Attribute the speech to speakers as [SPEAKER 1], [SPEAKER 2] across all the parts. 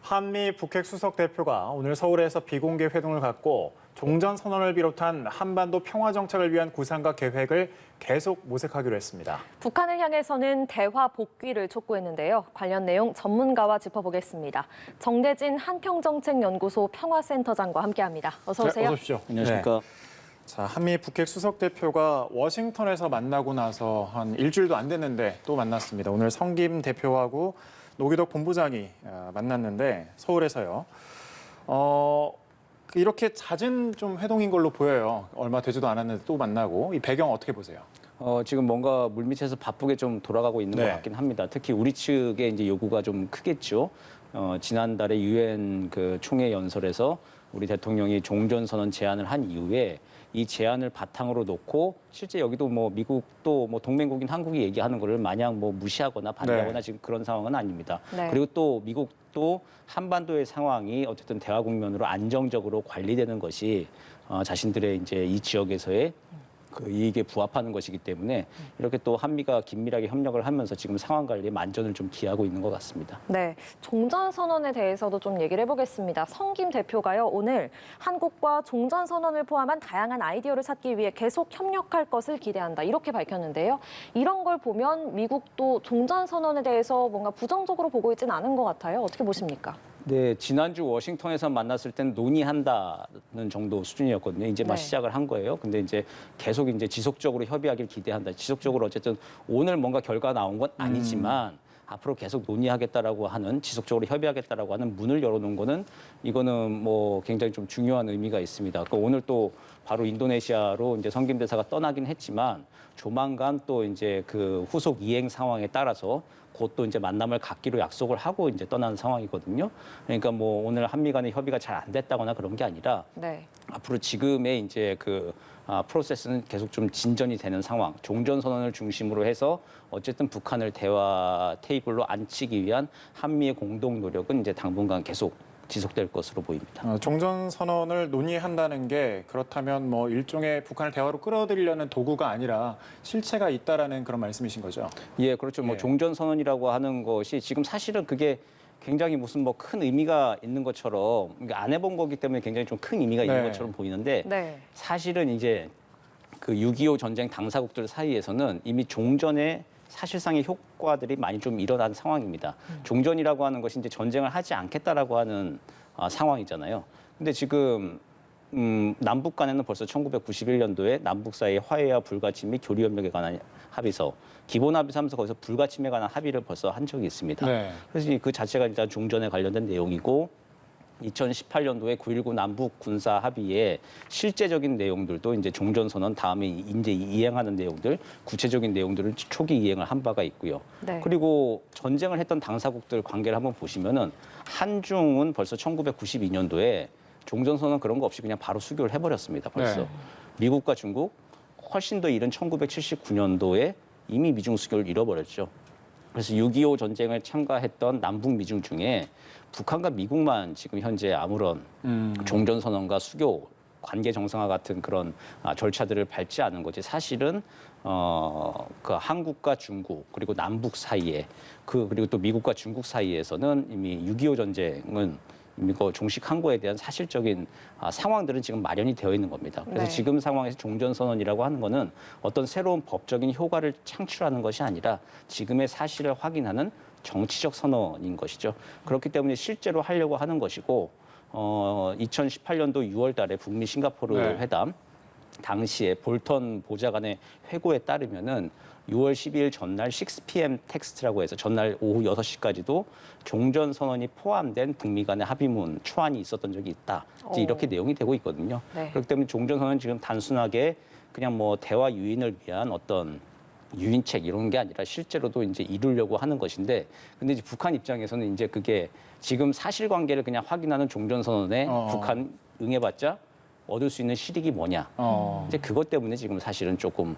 [SPEAKER 1] 한미 북핵 수석 대표가 오늘 서울에서 비공개 회동을 갖고 종전선언을 비롯한 한반도 평화 정착을 위한 구상과 계획을 계속 모색하기로 했습니다.
[SPEAKER 2] 북한을 향해서는 대화 복귀를 촉구했는데요. 관련 내용 전문가와 짚어보겠습니다. 정대진 한평정책연구소 평화센터장과 함께합니다. 어서 오세요.
[SPEAKER 1] 네, 어서 오십시오.
[SPEAKER 3] 안녕하십니까.
[SPEAKER 1] 자, 한미 북핵 수석 대표가 워싱턴에서 만나고 나서 한 일주일도 안 됐는데 또 만났습니다. 오늘 성김 대표하고 노기덕 본부장이 만났는데 서울에서요. 이렇게 잦은 좀 회동인 걸로 보여요. 얼마 되지도 않았는데 또 만나고. 이 배경 어떻게 보세요?
[SPEAKER 3] 지금 뭔가 물밑에서 바쁘게 좀 돌아가고 있는 것 같긴 합니다. 특히 우리 측의 이제 요구가 좀 크겠죠. 지난달에 유엔 그 총회 연설에서 우리 대통령이 종전선언 제안을 한 이후에 이 제안을 바탕으로 놓고 실제 여기도 뭐 미국도 뭐 동맹국인 한국이 얘기하는 거를 마냥 뭐 무시하거나 반대하거나 지금 그런 상황은 아닙니다. 그리고 또 미국도 한반도의 상황이 어쨌든 대화 국면으로 안정적으로 관리되는 것이 자신들의 이제 이 지역에서의 그 이익에 부합하는 것이기 때문에 이렇게 또 한미가 긴밀하게 협력을 하면서 지금 상황 관리에 만전을 좀 기하고 있는 것 같습니다.
[SPEAKER 2] 네, 종전선언에 대해서도 좀 얘기를 해보겠습니다. 성김 대표가요, 오늘 한국과 종전선언을 포함한 다양한 아이디어를 찾기 위해 계속 협력할 것을 기대한다, 이렇게 밝혔는데요. 이런 걸 보면 미국도 종전선언에 대해서 뭔가 부정적으로 보고 있지는 않은 것 같아요. 어떻게 보십니까?
[SPEAKER 3] 네, 지난주 워싱턴에서 만났을 때는 논의한다는 정도 수준이었거든요. 이제 막 시작을 한 거예요. 근데 이제 계속 이제 지속적으로 협의하길 기대한다. 지속적으로 어쨌든 오늘 뭔가 결과가 나온 건 아니지만 앞으로 계속 논의하겠다라고 하는, 지속적으로 협의하겠다라고 하는 문을 열어놓은 거는 이거는 뭐 굉장히 좀 중요한 의미가 있습니다. 오늘 또 바로 인도네시아로 이제 성김 대사가 떠나긴 했지만 조만간 또 이제 그 후속 이행 상황에 따라서 곧 또 이제 만남을 갖기로 약속을 하고 이제 떠나는 상황이거든요. 그러니까 뭐 오늘 한미 간의 협의가 잘 안 됐다거나 그런 게 아니라 앞으로 지금의 이제 그 프로세스는 계속 좀 진전이 되는 상황. 종전선언을 중심으로 해서 어쨌든 북한을 대화 테이블로 앉히기 위한 한미의 공동 노력은 이제 당분간 계속 지속될 것으로 보입니다.
[SPEAKER 1] 종전선언을 논의한다는 게 그렇다면 뭐 일종의 북한을 대화로 끌어들이려는 도구가 아니라 실체가 있다라는 그런 말씀이신 거죠?
[SPEAKER 3] 예, 그렇죠. 뭐 종전선언이라고 하는 것이 지금 사실은 그게 굉장히 무슨 뭐 큰 의미가 있는 것처럼 안 해본 거기 때문에 굉장히 좀 큰 의미가 있는 것처럼 보이는데 사실은 이제 그 6.25 전쟁 당사국들 사이에서는 이미 종전의 사실상의 효과들이 많이 좀 일어난 상황입니다. 종전이라고 하는 것이 이제 전쟁을 하지 않겠다라고 하는 상황이잖아요. 근데 지금 남북 간에는 벌써 1991년도에 남북 사이의 화해와 불가침 및 교류협력에 관한 합의서, 기본 합의서하면서 거기서 불가침에 관한 합의를 벌써 한 적이 있습니다. 그래서 그 자체가 일단 종전에 관련된 내용이고 2018년도에 9.19 남북 군사 합의의 실제적인 내용들도 이제 종전선언 다음에 이제 이행하는 내용들, 구체적인 내용들을 초기 이행을 한 바가 있고요. 그리고 전쟁을 했던 당사국들 관계를 한번 보시면은 한중은 벌써 1992년도에 종전선언 그런 거 없이 그냥 바로 수교를 해버렸습니다. 벌써. 미국과 중국 훨씬 더 이른 1979년도에 이미 미중 수교를 잃어버렸죠. 그래서 6.25 전쟁을 참가했던 남북 미중 중에 북한과 미국만 지금 현재 아무런 종전선언과 수교, 관계 정상화 같은 그런 절차들을 밟지 않은 거지. 사실은 그 한국과 중국 그리고 남북 사이에 그리고 또 미국과 중국 사이에서는 이미 6.25 전쟁은 이미 그 종식한 거에 대한 사실적인 상황들은 지금 마련이 되어 있는 겁니다. 그래서 지금 상황에서 종전선언이라고 하는 거는 어떤 새로운 법적인 효과를 창출하는 것이 아니라 지금의 사실을 확인하는 정치적 선언인 것이죠. 그렇기 때문에 실제로 하려고 하는 것이고 2018년도 6월 달에 북미 싱가포르 회담 당시에 볼턴 보좌관의 회고에 따르면은 6월 12일 전날 6pm 텍스트라고 해서 전날 오후 6시까지도 종전선언이 포함된 북미 간의 합의문 초안이 있었던 적이 있다. 이제 이렇게 내용이 되고 있거든요. 그렇기 때문에 종전선언은 지금 단순하게 그냥 뭐 대화 유인을 위한 어떤 유인책 이런 게 아니라 실제로도 이제 이루려고 하는 것인데 근데 이제 북한 입장에서는 이제 그게 지금 사실관계를 그냥 확인하는 종전선언에 북한 응해봤자 얻을 수 있는 실익이 뭐냐. 이제 그것 때문에 지금 사실은 조금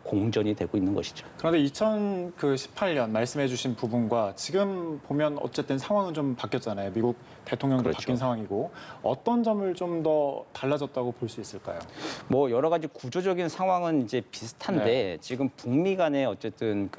[SPEAKER 3] 공전이 되고 있는 것이죠.
[SPEAKER 1] 그런데 2018년 말씀해 주신 부분과 지금 보면 어쨌든 상황은 좀 바뀌었잖아요. 미국 대통령도 바뀐 상황이고 어떤 점을 좀 더 달라졌다고 볼 수 있을까요?
[SPEAKER 3] 뭐 여러 가지 구조적인 상황은 이제 비슷한데 지금 북미 간에 어쨌든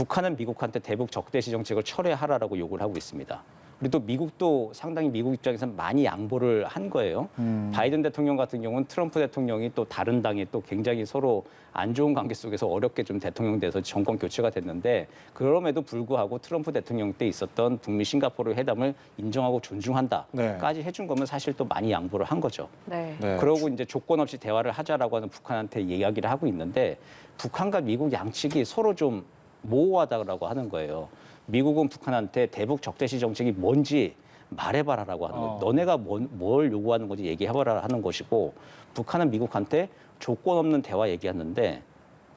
[SPEAKER 3] 북한은 미국한테 대북 적대시 정책을 철회하라라고 요구를 하고 있습니다. 그리고 또 미국도 상당히 미국 입장에서는 많이 양보를 한 거예요. 바이든 대통령 같은 경우는 트럼프 대통령이 또 다른 당에 또 굉장히 서로 안 좋은 관계 속에서 어렵게 좀 대통령 돼서 정권 교체가 됐는데 그럼에도 불구하고 트럼프 대통령 때 있었던 북미 싱가포르 회담을 인정하고 존중한다까지 해준 거면 사실 또 많이 양보를 한 거죠.
[SPEAKER 2] 네.
[SPEAKER 3] 그러고 이제 조건 없이 대화를 하자라고 하는 북한한테 이야기를 하고 있는데 북한과 미국 양측이 서로 좀 모호하다고 하는 거예요. 미국은 북한한테 대북 적대시 정책이 뭔지 말해봐라라고 하는 거예요. 너네가 뭘 요구하는 건지 얘기해봐라 하는 것이고 북한은 미국한테 조건 없는 대화 얘기하는데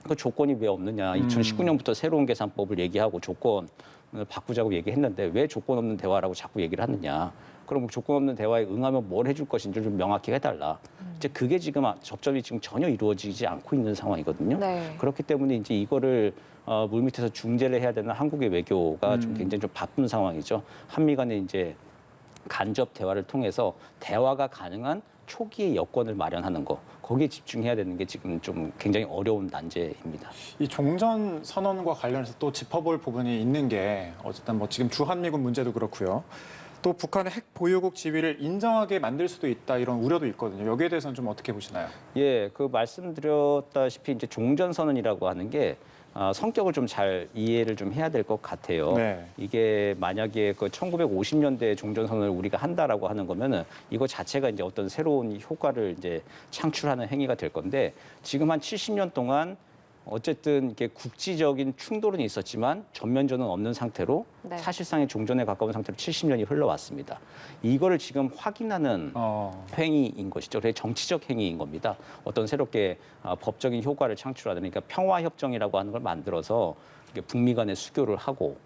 [SPEAKER 3] 그 조건이 왜 없느냐. 2019년부터 새로운 계산법을 얘기하고 조건을 바꾸자고 얘기했는데 왜 조건 없는 대화라고 자꾸 얘기를 하느냐. 그럼 조건 없는 대화에 응하면 뭘 해줄 것인지 좀 명확히 해달라. 이제 그게 지금 접점이 지금 전혀 이루어지지 않고 있는 상황이거든요.
[SPEAKER 2] 네.
[SPEAKER 3] 그렇기 때문에 이제 이거를 물밑에서 중재를 해야 되는 한국의 외교가 좀 굉장히 좀 바쁜 상황이죠. 한미 간에 이제 간접 대화를 통해서 대화가 가능한 초기의 여건을 마련하는 거. 거기에 집중해야 되는 게 지금 좀 굉장히 어려운 난제입니다.
[SPEAKER 1] 이 종전 선언과 관련해서 또 짚어볼 부분이 있는 게 어쨌든 뭐 지금 주한미군 문제도 그렇고요. 또 북한의 핵 보유국 지위를 인정하게 만들 수도 있다 이런 우려도 있거든요. 여기에 대해서는 좀 어떻게 보시나요?
[SPEAKER 3] 예, 그 말씀드렸다시피 이제 종전 선언이라고 하는 게 성격을 좀 잘 이해를 좀 해야 될 것 같아요.
[SPEAKER 1] 네.
[SPEAKER 3] 이게 만약에 그 1950년대 종전 선언을 우리가 한다라고 하는 거면은 이거 자체가 이제 어떤 새로운 효과를 이제 창출하는 행위가 될 건데 지금 한 70년 동안 어쨌든 이렇게 국지적인 충돌은 있었지만 전면전은 없는 상태로
[SPEAKER 2] 네.
[SPEAKER 3] 사실상의 종전에 가까운 상태로 70년이 흘러왔습니다. 이거를 지금 확인하는 행위인 것이죠. 그래서 정치적 행위인 겁니다. 어떤 새롭게 법적인 효과를 창출하는 그러니까 평화협정이라고 하는 걸 만들어서 북미 간의 수교를 하고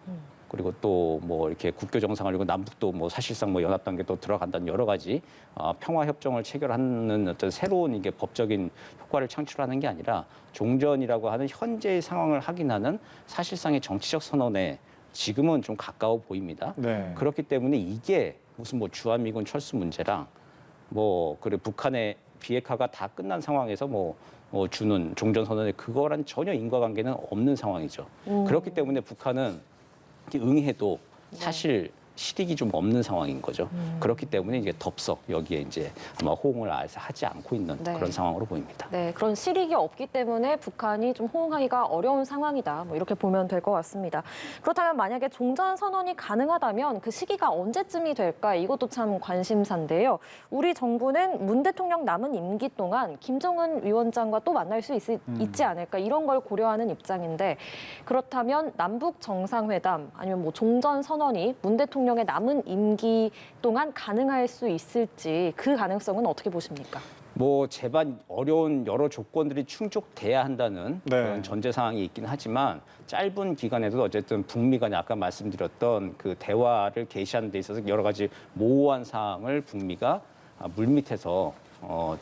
[SPEAKER 3] 그리고 또 뭐 이렇게 국교 정상을 그리고 남북도 뭐 사실상 뭐 연합 단계 또 들어간다는 여러 가지 평화 협정을 체결하는 어떤 새로운 이게 법적인 효과를 창출하는 게 아니라 종전이라고 하는 현재의 상황을 확인하는 사실상의 정치적 선언에 지금은 좀 가까워 보입니다.
[SPEAKER 1] 네.
[SPEAKER 3] 그렇기 때문에 이게 무슨 뭐 주한미군 철수 문제랑 뭐 그래 북한의 비핵화가 다 끝난 상황에서 뭐 주는 종전 선언에 그거랑 전혀 인과관계는 없는 상황이죠. 그렇기 때문에 북한은 응해도 사실 실익이 좀 없는 상황인 거죠. 그렇기 때문에 이제 덥석 여기에 이제 아마 호응을 하지 않고 있는
[SPEAKER 2] 네.
[SPEAKER 3] 그런 상황으로 보입니다.
[SPEAKER 2] 네, 그런 실익이 없기 때문에 북한이 좀 호응하기가 어려운 상황이다. 뭐 이렇게 보면 될 것 같습니다. 그렇다면 만약에 종전 선언이 가능하다면 그 시기가 언제쯤이 될까? 이것도 참 관심사인데요. 우리 정부는 문 대통령 남은 임기 동안 김정은 위원장과 또 만날 수 있지 않을까? 이런 걸 고려하는 입장인데 그렇다면 남북 정상회담 아니면 뭐 종전 선언이 문 대통령의 남은 임기 동안 가능할 수 있을지 그 가능성은 어떻게 보십니까?
[SPEAKER 3] 뭐 제반 어려운 여러 조건들이 충족돼야 한다는 그런 전제 상황이 있긴 하지만 짧은 기간에도 어쨌든 북미 간에 아까 말씀드렸던 그 대화를 개시하는 데 있어서 여러 가지 모호한 사항을 북미가 물밑에서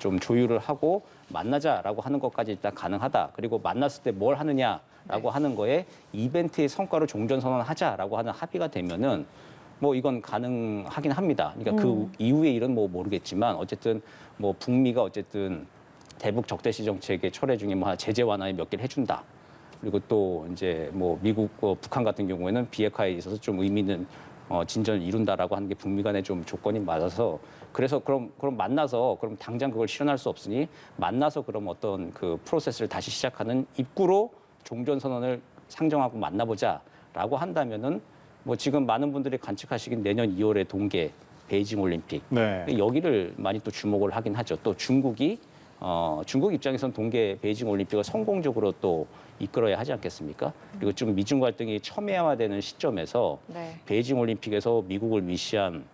[SPEAKER 3] 좀 조율을 하고 만나자라고 하는 것까지 일단 가능하다. 그리고 만났을 때 뭘 하느냐라고 하는 거에 이벤트의 성과로 종전선언하자라고 하는 합의가 되면은 뭐 이건 가능하긴 합니다. 그러니까 그 이후의 일은 뭐 모르겠지만 어쨌든 뭐 북미가 어쨌든 대북 적대시 정책의 철회 중에 뭐 제재 완화에 몇 개를 해준다. 그리고 또 이제 뭐 미국, 북한 같은 경우에는 비핵화에 있어서 좀 의미 있는 진전을 이룬다라고 하는 게 북미 간의 좀 조건이 맞아서 그래서 그럼 만나서 그럼 당장 그걸 실현할 수 없으니 만나서 그럼 어떤 그 프로세스를 다시 시작하는 입구로 종전 선언을 상정하고 만나보자라고 한다면은 뭐 지금 많은 분들이 관측하시긴 내년 2월에 동계 베이징 올림픽 여기를 많이 또 주목을 하긴 하죠. 또 중국이 중국 입장에서는 동계 베이징 올림픽을 성공적으로 또 이끌어야 하지 않겠습니까? 그리고 좀 미중 갈등이 첨예화되는 시점에서 베이징 올림픽에서 미국을 위시한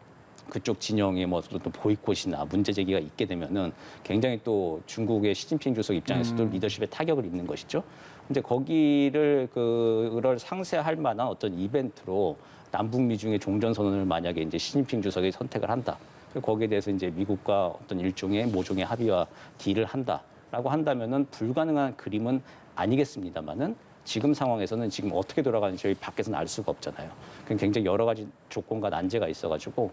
[SPEAKER 3] 그쪽 진영의 뭐 또 보이콧이나 문제 제기가 있게 되면은 굉장히 또 중국의 시진핑 주석 입장에서도 리더십에 타격을 입는 것이죠. 근데 거기를 그걸 상쇄할 만한 어떤 이벤트로 남북미 중의 종전 선언을 만약에 이제 시진핑 주석이 선택을 한다. 거기에 대해서 이제 미국과 어떤 일종의 모종의 합의와 딜을 한다라고 한다면은 불가능한 그림은 아니겠습니다만은 지금 상황에서는 지금 어떻게 돌아가는지 저희 밖에서는 알 수가 없잖아요. 굉장히 여러 가지 조건과 난제가 있어가지고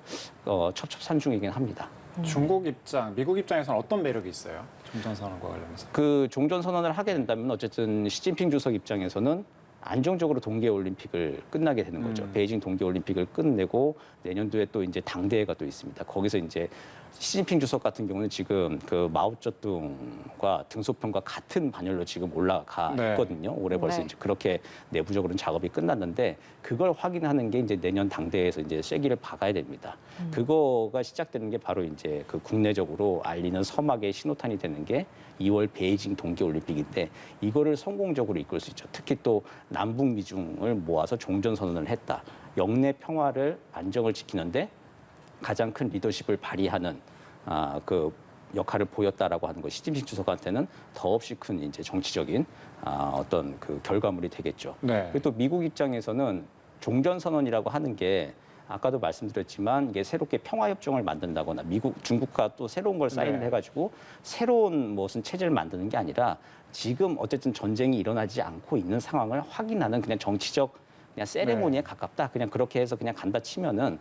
[SPEAKER 3] 첩첩산중이긴 합니다.
[SPEAKER 1] 중국 입장, 미국 입장에서는 어떤 매력이 있어요? 종전 선언과 관련해서.
[SPEAKER 3] 그 종전 선언을 하게 된다면 어쨌든 시진핑 주석 입장에서는 안정적으로 동계올림픽을 끝나게 되는 거죠. 베이징 동계올림픽을 끝내고 내년도에 또 이제 당대회가 또 있습니다. 거기서 이제 시진핑 주석 같은 경우는 지금 그 마오쩌둥과 등소평과 같은 반열로 지금 올라가
[SPEAKER 1] 네.
[SPEAKER 3] 있거든요. 올해 벌써
[SPEAKER 2] 네.
[SPEAKER 3] 이제 그렇게 내부적으로는 작업이 끝났는데 그걸 확인하는 게 이제 내년 당대회에서 이제 쐐기를 박아야 됩니다. 그거가 시작되는 게 바로 이제 그 국내적으로 알리는 서막의 신호탄이 되는 게 2월 베이징 동계올림픽인데 이거를 성공적으로 이끌 수 있죠. 특히 또 남북 미중을 모아서 종전선언을 했다. 영내 평화를 안정을 지키는데 가장 큰 리더십을 발휘하는 그 역할을 보였다라고 하는 것. 시진핑 주석한테는 더없이 큰 이제 정치적인 어떤 그 결과물이 되겠죠.
[SPEAKER 1] 네.
[SPEAKER 3] 그리고 또 미국 입장에서는 종전선언이라고 하는 게 아까도 말씀드렸지만 이게 새롭게 평화협정을 만든다거나 미국, 중국과 또 새로운 걸 사인을
[SPEAKER 1] 네.
[SPEAKER 3] 해가지고 새로운 무슨 체제를 만드는 게 아니라 지금 어쨌든 전쟁이 일어나지 않고 있는 상황을 확인하는 그냥 정치적 그냥 세레모니에
[SPEAKER 1] 네.
[SPEAKER 3] 가깝다. 그냥 그렇게 해서 그냥 간다 치면은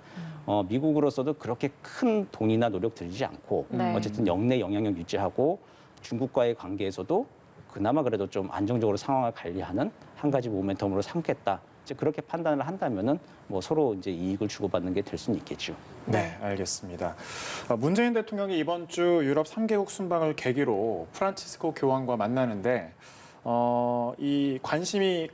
[SPEAKER 3] 미국으로서도 그렇게 큰 돈이나 노력 들이지 않고
[SPEAKER 2] 네.
[SPEAKER 3] 어쨌든 영내 영향력 유지하고 중국과의 관계에서도 그나마 그래도 좀 안정적으로 상황을 관리하는 한 가지 모멘텀으로 삼겠다. 이제 그렇게 판단을 한다면은 뭐 서로 이제 이익을 주고받는 게 될 수는 있겠죠.
[SPEAKER 1] 네, 알겠습니다. 문재인 대통령이 이번 주 유럽 3개국 순방을 계기로 프란치스코 교황과 만나는데 이 관심을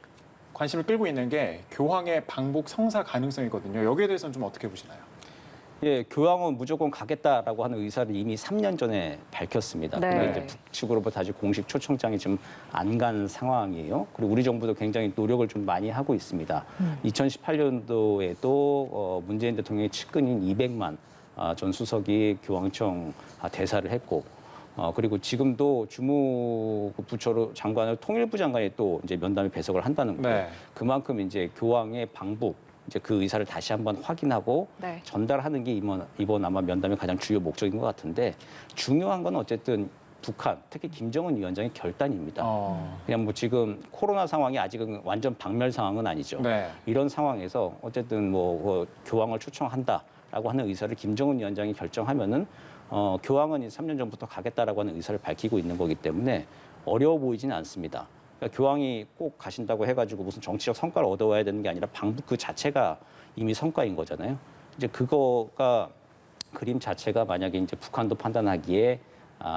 [SPEAKER 1] 끌고 있는 게 교황의 방북 성사 가능성이거든요. 여기에 대해서는 좀 어떻게 보시나요?
[SPEAKER 3] 예, 교황은 무조건 가겠다라고 하는 의사를 이미 3년 전에 밝혔습니다.
[SPEAKER 2] 네.
[SPEAKER 3] 근데 이제 북측으로부터 아직 공식 초청장이 좀 안 간 상황이에요. 그리고 우리 정부도 굉장히 노력을 좀 많이 하고 있습니다. 2018년도에도 문재인 대통령의 측근인 200만 전 수석이 교황청 대사를 했고, 그리고 지금도 주무부처로 장관을 통일부 장관이 또 이제 면담에 배석을 한다는 거예요.
[SPEAKER 1] 네.
[SPEAKER 3] 그만큼 이제 교황의 방북 이제 그 의사를 다시 한번 확인하고
[SPEAKER 2] 네.
[SPEAKER 3] 전달하는 게 이번 아마 면담의 가장 주요 목적인 것 같은데 중요한 건 어쨌든 북한, 특히 김정은 위원장의 결단입니다. 그냥 뭐 지금 코로나 상황이 아직은 완전 박멸 상황은 아니죠.
[SPEAKER 1] 네.
[SPEAKER 3] 이런 상황에서 어쨌든 뭐 교황을 초청한다라고 하는 의사를 김정은 위원장이 결정하면은 교황은 3년 전부터 가겠다라고 하는 의사를 밝히고 있는 거기 때문에 어려워 보이지는 않습니다. 그러니까 교황이 꼭 가신다고 해가지고 무슨 정치적 성과를 얻어와야 되는 게 아니라 방북 그 자체가 이미 성과인 거잖아요. 이제 그거가 그림 자체가 만약에 이제 북한도 판단하기에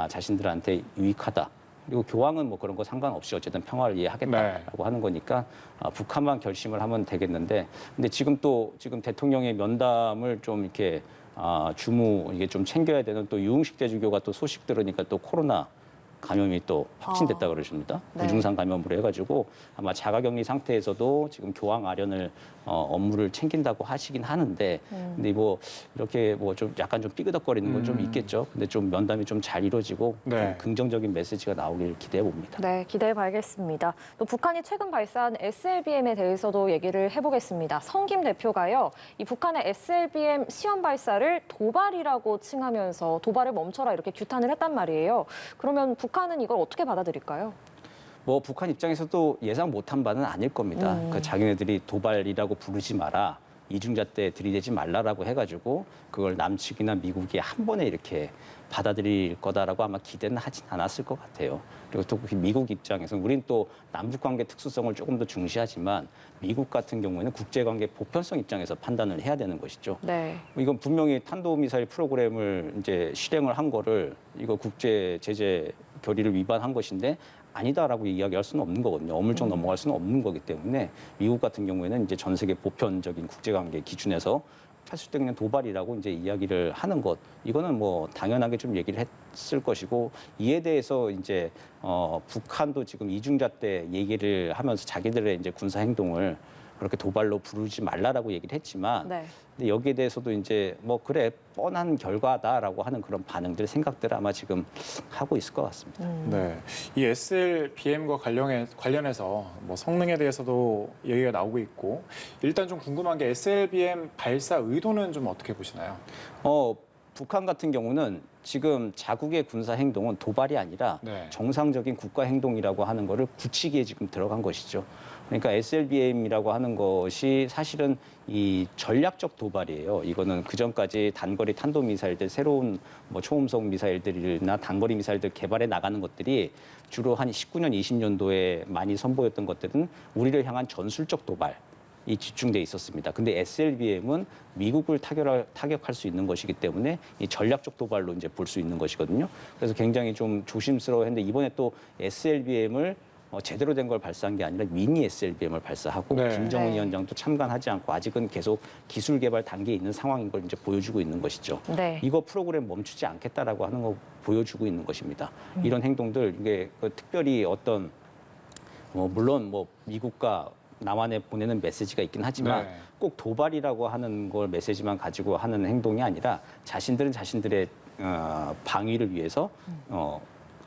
[SPEAKER 3] 자신들한테 유익하다. 그리고 교황은 뭐 그런 거 상관없이 어쨌든 평화를 이해하겠다라고 하는 거니까 북한만 결심을 하면 되겠는데, 근데 지금 대통령의 면담을 좀 이렇게 이게 좀 챙겨야 되는 또 유흥식 대주교가 또 소식 들으니까 또 코로나 감염이 또 확진됐다 그러십니다.
[SPEAKER 2] 네.
[SPEAKER 3] 부증상 감염으로 해가지고 아마 자가격리 상태에서도 지금 교황 아련을 업무를 챙긴다고 하시긴 하는데, 근데 뭐 이렇게 뭐 좀 약간 좀 삐그덕거리는 건 좀 있겠죠. 근데 좀 면담이 좀 잘 이루어지고
[SPEAKER 1] 네.
[SPEAKER 3] 좀 긍정적인 메시지가 나오길 기대해 봅니다.
[SPEAKER 2] 네, 기대해 봐야겠습니다. 또 북한이 최근 발사한 SLBM에 대해서도 얘기를 해보겠습니다. 성김 대표가요, 이 북한의 SLBM 시험 발사를 도발이라고 칭하면서 도발을 멈춰라 이렇게 규탄을 했단 말이에요. 그러면 북한은 이걸 어떻게 받아들일까요?
[SPEAKER 3] 뭐 북한 입장에서도 예상 못한 바는 아닐 겁니다. 그 자기네들이 도발이라고 부르지 마라, 이중자 때 들이대지 말라라고 해가지고 그걸 남측이나 미국이 한 번에 이렇게 받아들일 거다라고 아마 기대는 하진 않았을 것 같아요. 그리고 또 미국 입장에서는 우린 또 남북관계 특수성을 조금 더 중시하지만 미국 같은 경우에는 국제관계 보편성 입장에서 판단을 해야 되는 것이죠.
[SPEAKER 2] 네.
[SPEAKER 3] 이건 분명히 탄도미사일 프로그램을 이제 실행을 한 거를 이거 국제 제재 결의를 위반한 것인데 아니다라고 이야기할 수는 없는 거거든요. 어물쩍 넘어갈 수는 없는 거기 때문에 미국 같은 경우에는 이제 전 세계 보편적인 국제관계 기준에서 했을 때 그냥 도발이라고 이제 이야기를 하는 것, 이거는 뭐 당연하게 좀 얘기를 했을 것이고, 이에 대해서 이제 북한도 지금 이중자 때 얘기를 하면서 자기들의 이제 군사 행동을 그렇게 도발로 부르지 말라라고 얘기를 했지만,
[SPEAKER 2] 네.
[SPEAKER 3] 근데 여기에 대해서도 이제 뭐 그래 뻔한 결과다라고 하는 그런 반응들, 생각들을 아마 지금 하고 있을 것 같습니다.
[SPEAKER 1] 네, 이 SLBM과 관련해서 뭐 성능에 대해서도 얘기가 나오고 있고, 일단 좀 궁금한 게 SLBM 발사 의도는 좀 어떻게 보시나요?
[SPEAKER 3] 북한 같은 경우는 지금 자국의 군사 행동은 도발이 아니라
[SPEAKER 1] 네.
[SPEAKER 3] 정상적인 국가 행동이라고 하는 거를 굳히기에 지금 들어간 것이죠. 그러니까 SLBM이라고 하는 것이 사실은 이 전략적 도발이에요. 이거는 그전까지 단거리 탄도미사일들, 새로운 뭐 초음속 미사일들이나 단거리 미사일들 개발해 나가는 것들이 주로 한 19년, 20년도에 많이 선보였던 것들은 우리를 향한 전술적 도발. 이 집중돼 있었습니다. 근데 SLBM은 미국을 타격할 수 있는 것이기 때문에 이 전략적 도발로 이제 볼 수 있는 것이거든요. 그래서 굉장히 좀 조심스러워했는데 이번에 또 SLBM을 제대로 된 걸 발사한 게 아니라 미니 SLBM을 발사하고
[SPEAKER 1] 네.
[SPEAKER 3] 김정은
[SPEAKER 2] 네.
[SPEAKER 3] 위원장도 참관하지 않고 아직은 계속 기술 개발 단계에 있는 상황인 걸 이제 보여주고 있는 것이죠.
[SPEAKER 2] 네.
[SPEAKER 3] 이거 프로그램 멈추지 않겠다라고 하는 거 보여주고 있는 것입니다. 이런 행동들 이게 특별히 어떤 물론 뭐 미국과 남한에 보내는 메시지가 있긴 하지만
[SPEAKER 1] 네.
[SPEAKER 3] 꼭 도발이라고 하는 걸 메시지만 가지고 하는 행동이 아니라 자신들은 자신들의 방위를 위해서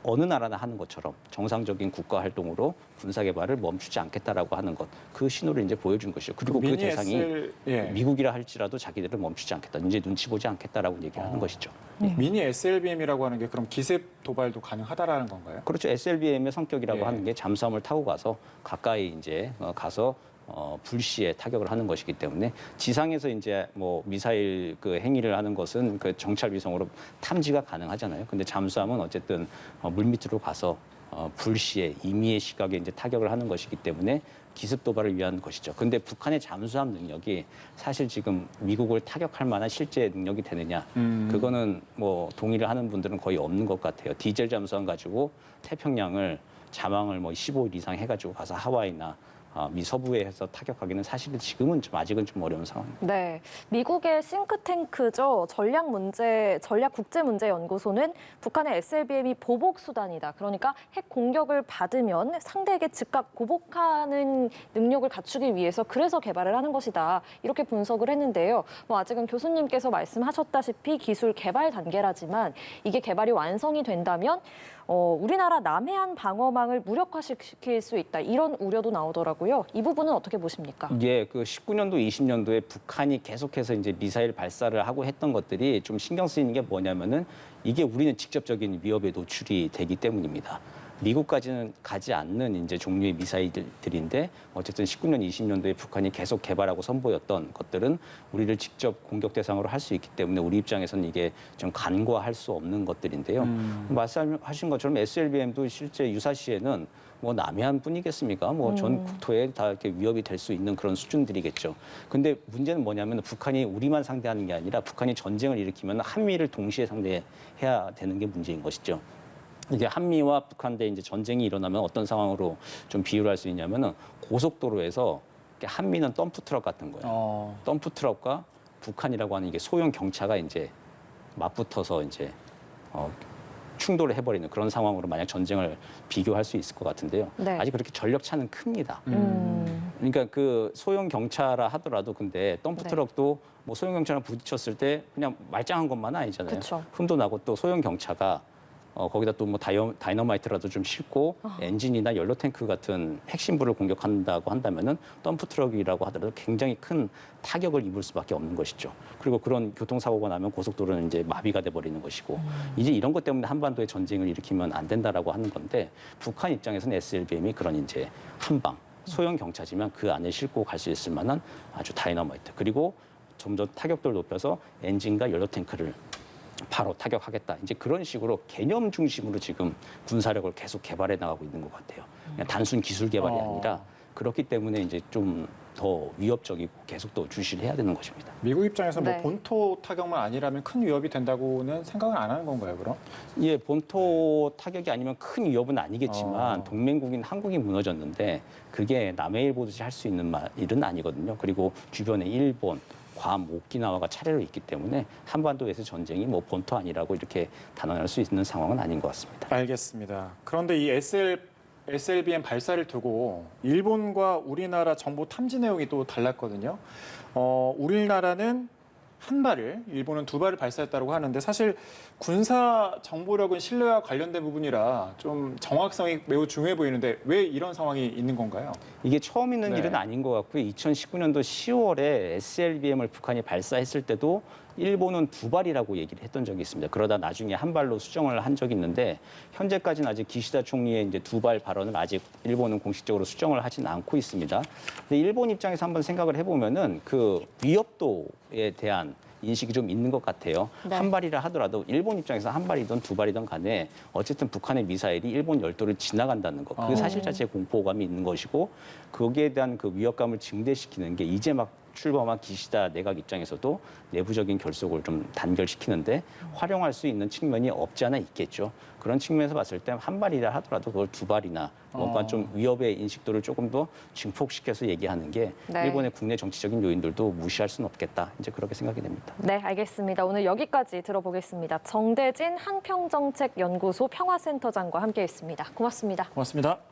[SPEAKER 3] 어느 나라나 하는 것처럼 정상적인 국가 활동으로 군사 개발을 멈추지 않겠다라고 하는 것, 그 신호를 이제 보여준 것이죠. 그리고 그 대상이 미국이라 할지라도 자기들은 멈추지 않겠다, 이제 눈치 보지 않겠다라고 얘기를 하는 것이죠.
[SPEAKER 1] 미니 SLBM이라고 하는 게 그럼 기습 도발도 가능하다라는 건가요?
[SPEAKER 3] 그렇죠. SLBM의 성격이라고
[SPEAKER 1] 예.
[SPEAKER 3] 하는 게 잠수함을 타고 가서 가까이 이제 가서 불시에 타격을 하는 것이기 때문에 지상에서 이제 뭐 미사일 그 행위를 하는 것은 그 정찰 위성으로 탐지가 가능하잖아요. 근데 잠수함은 어쨌든 물 밑으로 가서 불시에 임의의 시각에 이제 타격을 하는 것이기 때문에 기습 도발을 위한 것이죠. 근데 북한의 잠수함 능력이 사실 지금 미국을 타격할 만한 실제 능력이 되느냐? 그거는 뭐 동의를 하는 분들은 거의 없는 것 같아요. 디젤 잠수함 가지고 태평양을 자망을 뭐 15일 이상 해가지고 가서 하와이나 미 서부에 해서 타격하기는 사실은 지금은 좀 아직은 좀 어려운 상황입니다.
[SPEAKER 2] 네, 미국의 싱크탱크죠. 전략국제문제연구소는 북한의 SLBM이 보복 수단이다. 그러니까 핵 공격을 받으면 상대에게 즉각 보복하는 능력을 갖추기 위해서 그래서 개발을 하는 것이다. 이렇게 분석을 했는데요. 뭐 아직은 교수님께서 말씀하셨다시피 기술 개발 단계라지만 이게 개발이 완성이 된다면 우리나라 남해안 방어망을 무력화시킬 수 있다. 이런 우려도 나오더라고요. 이 부분은 어떻게 보십니까?
[SPEAKER 3] 예, 그 19년도, 20년도에 북한이 계속해서 이제 미사일 발사를 하고 했던 것들이 좀 신경 쓰이는 게 뭐냐면은 이게 우리는 직접적인 위협에 노출이 되기 때문입니다. 미국까지는 가지 않는 이제 종류의 미사일들인데 어쨌든 19년, 20년도에 북한이 계속 개발하고 선보였던 것들은 우리를 직접 공격 대상으로 할 수 있기 때문에 우리 입장에서는 이게 좀 간과할 수 없는 것들인데요. 말씀하신 것처럼 SLBM도 실제 유사시에는 뭐 남해안뿐이겠습니까? 뭐 전 국토에 다 이렇게 위협이 될 수 있는 그런 수준들이겠죠. 근데 문제는 뭐냐면 북한이 우리만 상대하는 게 아니라 북한이 전쟁을 일으키면 한미를 동시에 상대해야 되는 게 문제인 것이죠. 이게 한미와 북한대 이제 전쟁이 일어나면 어떤 상황으로 좀 비유를 할 수 있냐면은 고속도로에서 한미는 덤프 트럭 같은 거예요. 덤프 트럭과 북한이라고 하는 이게 소형 경차가 이제 맞붙어서 이제 충돌을 해버리는 그런 상황으로 만약 전쟁을 비교할 수 있을 것 같은데요.
[SPEAKER 2] 네.
[SPEAKER 3] 아직 그렇게 전력 차는 큽니다. 그러니까 그 소형 경차라 하더라도 근데 덤프 트럭도 뭐 소형 경차랑 부딪혔을 때 그냥 말짱한 것만은 아니잖아요.
[SPEAKER 2] 그쵸.
[SPEAKER 3] 흠도 나고 또 소형 경차가 거기다 또 뭐 다이너마이트라도 좀 싣고 엔진이나 연료 탱크 같은 핵심부를 공격한다고 한다면은 덤프 트럭이라고 하더라도 굉장히 큰 타격을 입을 수밖에 없는 것이죠. 그리고 그런 교통사고가 나면 고속도로는 이제 마비가 돼 버리는 것이고 이제 이런 것 때문에 한반도에 전쟁을 일으키면 안 된다라고 하는 건데 북한 입장에서는 SLBM이 그런 이제 한방 소형 경차지만 그 안에 싣고 갈 수 있을 만한 아주 다이너마이트 그리고 점점 타격도를 높여서 엔진과 연료 탱크를 바로 타격하겠다. 이제 그런 식으로 개념 중심으로 지금 군사력을 계속 개발해 나가고 있는 것 같아요. 그냥 단순 기술 개발이 아니라 그렇기 때문에 이제 좀 더 위협적이고 계속 더 주시를 해야 되는 것입니다.
[SPEAKER 1] 미국 입장에서 뭐
[SPEAKER 2] 네.
[SPEAKER 1] 본토 타격만 아니라면 큰 위협이 된다고는 생각을 안 하는 건가요, 그럼?
[SPEAKER 3] 예, 본토 타격이 아니면 큰 위협은 아니겠지만 동맹국인 한국이 무너졌는데 그게 남해일 보듯이 할 수 있는 일은 아니거든요. 그리고 주변에 일본, 괌, 오키나와가 차례로 있기 때문에 한반도에서 전쟁이 뭐 본토 아니라고 이렇게 단언할 수 있는 상황은 아닌 것 같습니다.
[SPEAKER 1] 알겠습니다. 그런데 이 SLBM 발사를 두고 일본과 우리나라 정보 탐지 내용이 또 달랐거든요. 우리나라는 한 발을, 일본은 두 발을 발사했다고 하는데 사실 군사 정보력은 신뢰와 관련된 부분이라 좀 정확성이 매우 중요해 보이는데 왜 이런 상황이 있는 건가요?
[SPEAKER 3] 이게 처음 있는
[SPEAKER 1] 네.
[SPEAKER 3] 일은 아닌 것 같고요. 2019년도 10월에 SLBM을 북한이 발사했을 때도 일본은 두 발이라고 얘기를 했던 적이 있습니다. 그러다 나중에 한 발로 수정을 한 적이 있는데 현재까지는 아직 기시다 총리의 이제 두 발 발언을 아직 일본은 공식적으로 수정을 하진 않고 있습니다. 근데 일본 입장에서 한번 생각을 해보면은 그 위협도에 대한 인식이 좀 있는 것 같아요.
[SPEAKER 2] 네.
[SPEAKER 3] 한 발이라 하더라도 일본 입장에서 한 발이든 두 발이든 간에 어쨌든 북한의 미사일이 일본 열도를 지나간다는 것. 그 사실 자체에 공포감이 있는 것이고 거기에 대한 그 위협감을 증대시키는 게 이제 막 출범한 기시다 내각 입장에서도 내부적인 결속을 좀 단결시키는데 활용할 수 있는 측면이 없지 않아 있겠죠. 그런 측면에서 봤을 때 한 발이라 하더라도 그걸 두 발이나 뭔가 좀 위협의 인식도를 조금 더 증폭시켜서 얘기하는 게
[SPEAKER 2] 네.
[SPEAKER 3] 일본의 국내 정치적인 요인들도 무시할 수는 없겠다. 이제 그렇게 생각이 됩니다.
[SPEAKER 2] 네, 알겠습니다. 오늘 여기까지 들어보겠습니다. 정대진 한평정책연구소 평화센터장과 함께했습니다. 고맙습니다.
[SPEAKER 1] 고맙습니다.